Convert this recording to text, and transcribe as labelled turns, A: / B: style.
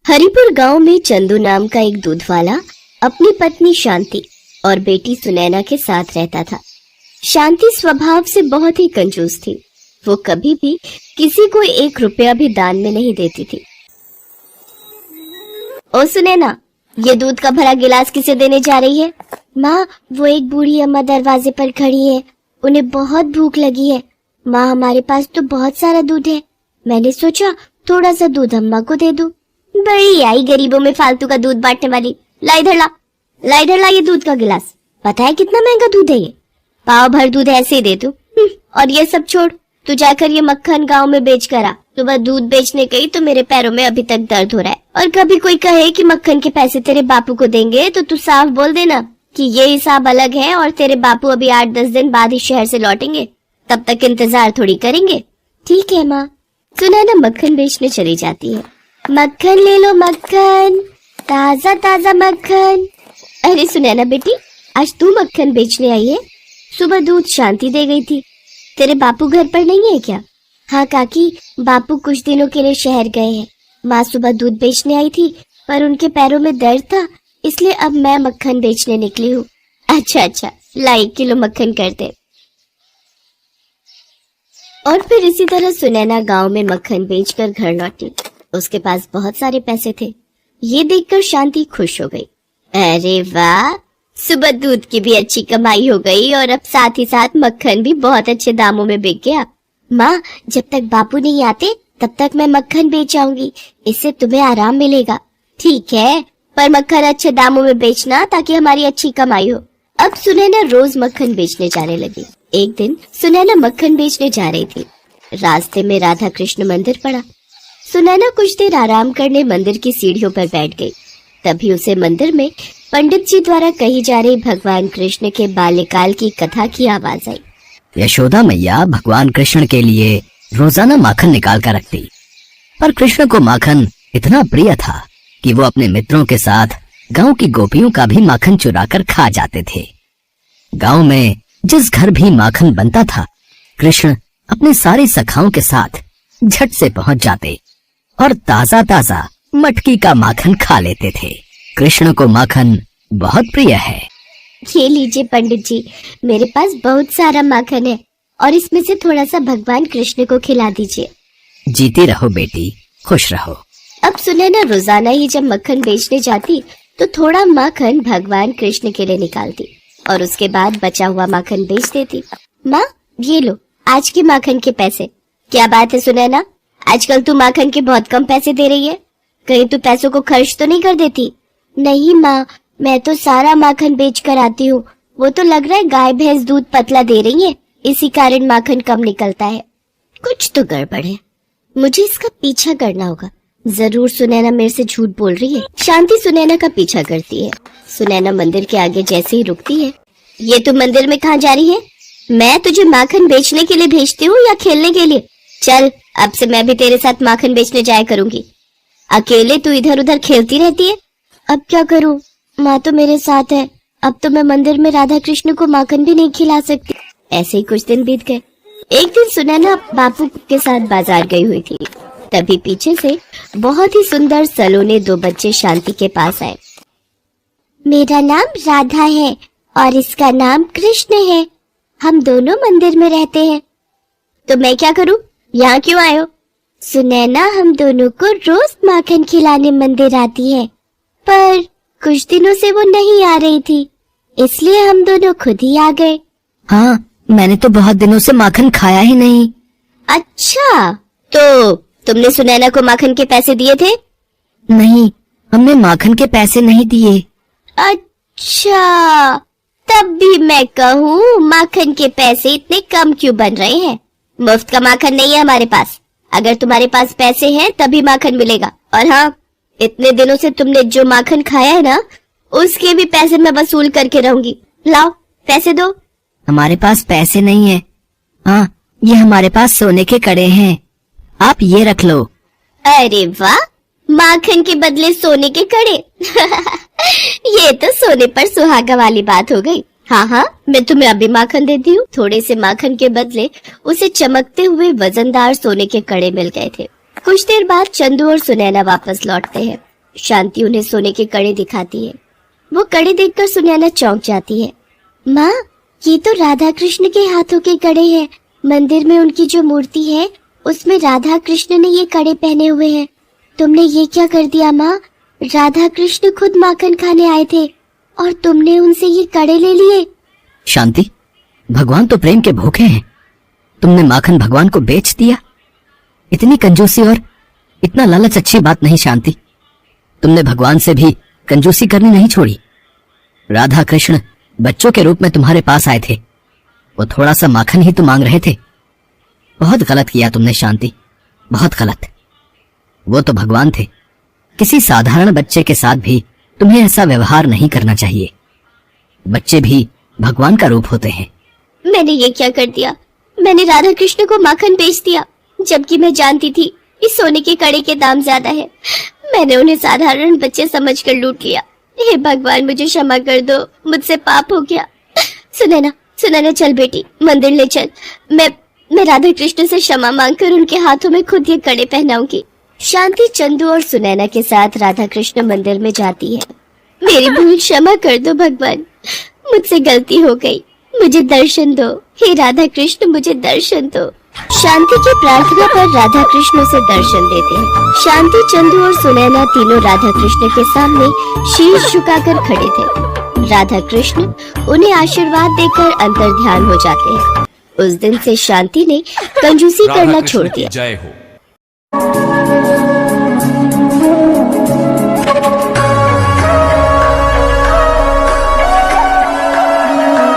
A: हरिपुर गांव में चंदू नाम का एक दूध वाला अपनी पत्नी शांति और बेटी सुनैना के साथ रहता था। शांति स्वभाव से बहुत ही कंजूस थी। वो कभी भी किसी को 1 रुपया भी दान में नहीं देती थी। ओ सुनैना, ये दूध का भरा गिलास किसे देने जा रही है? माँ, वो एक बूढ़ी अम्मा दरवाजे पर खड़ी है, उन्हें बहुत भूख लगी है। माँ, हमारे पास तो बहुत सारा दूध है, मैंने सोचा थोड़ा सा दूध अम्मा को दे दूं। बड़ी आई गरीबों में फालतू का दूध बांटने वाली। ला इधर ला ये दूध का गिलास। पता है कितना महंगा दूध है ये? पाव भर दूध ऐसे ही दे दूं। और ये सब छोड़, तू जाकर ये मक्खन गांव में बेच कर आ। सुबह दूध बेचने गई तो मेरे पैरों में अभी तक दर्द हो रहा है। और कभी कोई कहे कि मक्खन के पैसे तेरे बापू को देंगे तो तू साफ बोल देना कि ये हिसाब अलग है और तेरे बापू अभी 8-10 दिन बाद ही शहर से लौटेंगे, तब तक इंतजार थोड़ी करेंगे। ठीक है माँ। सुनैना मक्खन बेचने चली जाती है। मक्खन ले लो मक्खन, ताजा ताजा मक्खन। अरे सुनैना बेटी, आज तू मक्खन बेचने आई है? सुबह दूध शांति दे गई थी। तेरे बापू घर पर नहीं है क्या? हाँ काकी, बापू कुछ दिनों के लिए शहर गए हैं। माँ सुबह दूध बेचने आई थी पर उनके पैरों में दर्द था, इसलिए अब मैं मक्खन बेचने निकली हूँ। अच्छा, ला 1 किलो मक्खन कर दे। और फिर इसी तरह सुनैना गांव में मक्खन बेचकर घर लौटी। उसके पास बहुत सारे पैसे थे। ये देखकर शांति खुश हो गई। अरे वाह, सुबह दूध की भी अच्छी कमाई हो गई और अब साथ ही साथ मक्खन भी बहुत अच्छे दामों में बिक गया। माँ, जब तक बापू नहीं आते तब तक मैं मक्खन बेच आऊंगी, इससे तुम्हें आराम मिलेगा। ठीक है, पर मक्खन अच्छे दामों में बेचना ताकि हमारी अच्छी कमाई हो। अब सुनैना रोज मक्खन बेचने जाने लगी। एक दिन सुनैना मक्खन बेचने जा रही थी। रास्ते में राधा कृष्ण मंदिर पड़ा। सुनैना कुछ देर आराम करने मंदिर की सीढ़ियों पर बैठ गई। तभी उसे मंदिर में पंडित जी द्वारा कही जा रही भगवान कृष्ण के बाल्यकाल की कथा की आवाज आई।
B: यशोदा मैया भगवान कृष्ण के लिए रोजाना माखन निकाल कर रखती, पर कृष्ण को माखन इतना प्रिय था कि वो अपने मित्रों के साथ गांव की गोपियों का भी माखन चुरा कर खा जाते थे। गांव में जिस घर भी माखन बनता था, कृष्ण अपने सारे सखाओं के साथ झट से पहुंच जाते और ताजा ताजा मटकी का माखन खा लेते थे। कृष्ण को माखन बहुत प्रिय है।
A: ये लीजिए पंडित जी, मेरे पास बहुत सारा माखन है और इसमें से थोड़ा सा भगवान कृष्ण को खिला दीजिए।
B: जीती रहो बेटी, खुश रहो।
A: अब सुनैना रोजाना ही जब मक्खन बेचने जाती तो थोड़ा माखन भगवान कृष्ण के लिए निकालती और उसके बाद बचा हुआ माखन बेच देती। माँ, ये लो आज के माखन के पैसे। क्या बात है सुनैना, आजकल तू माखन के बहुत कम पैसे दे रही है, कहीं तू पैसों को खर्च तो नहीं कर देती? नहीं माँ, मैं तो सारा माखन बेच कर आती हूँ। वो तो लग रहा है गाय भैंस दूध पतला दे रही है, इसी कारण माखन कम निकलता है। कुछ तो गड़बड़ है, मुझे इसका पीछा करना होगा। जरूर सुनैना मेरे से झूठ बोल रही है। शांति सुनैना का पीछा करती है। सुनैना मंदिर के आगे जैसे ही रुकती है, ये तू मंदिर में कहाँ जा रही है? मैं तुझे माखन बेचने के लिए भेजती हूँ या खेलने के लिए? चल, अब से मैं भी तेरे साथ माखन बेचने जाया करूंगी। अकेले तू इधर उधर खेलती रहती है। अब क्या करूं, माँ तो मेरे साथ है। अब तो मैं मंदिर में राधा कृष्ण को माखन भी नहीं खिला सकती। ऐसे ही कुछ दिन बीत गए। एक दिन सुनैना बापू के साथ बाजार गई हुई थी। तभी पीछे से बहुत ही सुंदर सलोने 2 बच्चे शांति के पास आए। मेरा नाम राधा है और इसका नाम कृष्ण है। हम दोनों मंदिर में रहते हैं। तो मैं क्या करूं? यहाँ क्यों आए हो? सुनैना हम दोनों को रोज माखन खिलाने मंदिर आती है, पर कुछ दिनों से वो नहीं आ रही थी, इसलिए हम दोनों खुद ही आ गए।
B: हाँ, मैंने तो बहुत दिनों से माखन खाया ही नहीं।
A: अच्छा, तो तुमने सुनैना को माखन के पैसे दिए थे?
B: नहीं, हमने माखन के पैसे नहीं दिए।
A: अच्छा, तब भी मैं कहूँ माखन के पैसे इतने कम क्यों बन रहे हैं? मुफ्त का माखन नहीं है हमारे पास। अगर तुम्हारे पास पैसे हैं तभी माखन मिलेगा। और हाँ, इतने दिनों से तुमने जो माखन खाया है ना, उसके भी पैसे मैं वसूल करके रहूंगी। लाओ पैसे दो।
B: हमारे पास पैसे नहीं है। हाँ, ये हमारे पास सोने के कड़े हैं, आप ये रख लो।
A: अरे वाह, माखन के बदले सोने के कड़े। ये तो सोने पर सुहागा वाली बात हो गई। हाँ, मैं तुम्हें अभी माखन देती हूँ। थोड़े से माखन के बदले उसे चमकते हुए वजनदार सोने के कड़े मिल गए थे। कुछ देर बाद चंदू और सुनैना वापस लौटते हैं। शांति उन्हें सोने के कड़े दिखाती है। वो कड़े देखकर सुनैना चौंक जाती है। माँ, ये तो राधा कृष्ण के हाथों के कड़े हैं। मंदिर में उनकी जो मूर्ति है उसमें राधा कृष्ण ने ये कड़े पहने हुए हैं। तुमने ये क्या कर दिया माँ? राधा कृष्ण खुद माखन खाने आए थे और तुमने उनसे ये कड़े ले लिए।
B: शांति, भगवान तो प्रेम के भूखे हैं। तुमने माखन भगवान को बेच दिया। इतनी कंजूसी और इतना लालच अच्छी बात नहीं शांति। तुमने भगवान से भी कंजूसी करनी नहीं छोड़ी। राधा कृष्ण बच्चों के रूप में तुम्हारे पास आए थे। वो थोड़ा सा माखन ही तो मांग रहे थे। बहुत गलत किया तुमने शांति, बहुत गलत। वो तो भगवान थे। किसी साधारण बच्चे के साथ भी तुम्हें ऐसा व्यवहार नहीं करना चाहिए। बच्चे भी भगवान का रूप होते हैं।
A: मैंने ये क्या कर दिया? मैंने राधा कृष्ण को माखन बेच दिया, जबकि मैं जानती थी इस सोने के कड़े के दाम ज्यादा है। मैंने उन्हें साधारण बच्चे समझकर लूट लिया। हे भगवान, मुझे क्षमा कर दो, मुझसे पाप हो गया। सुनैना, सुनैना, चल बेटी, मंदिर ले चल। मैं राधा कृष्ण से क्षमा मांगकर उनके हाथों में खुद ये कड़े पहनाऊंगी। शांति चंदू और सुनैना के साथ राधा कृष्ण मंदिर में जाती है। मेरी भूल क्षमा कर दो भगवान, मुझसे गलती हो गई, मुझे दर्शन दो। हे राधा कृष्ण, मुझे दर्शन दो। शांति की प्रार्थना पर राधा कृष्ण उसे दर्शन देते हैं। शांति, चंदू और सुनैना तीनों राधा कृष्ण के सामने शीश झुकाकर खड़े थे। राधा कृष्ण उन्हें आशीर्वाद देकर अंतर ध्यान हो जाते हैं। उस दिन से शांति ने कंजूसी करना छोड़ दिया।
C: जय हो।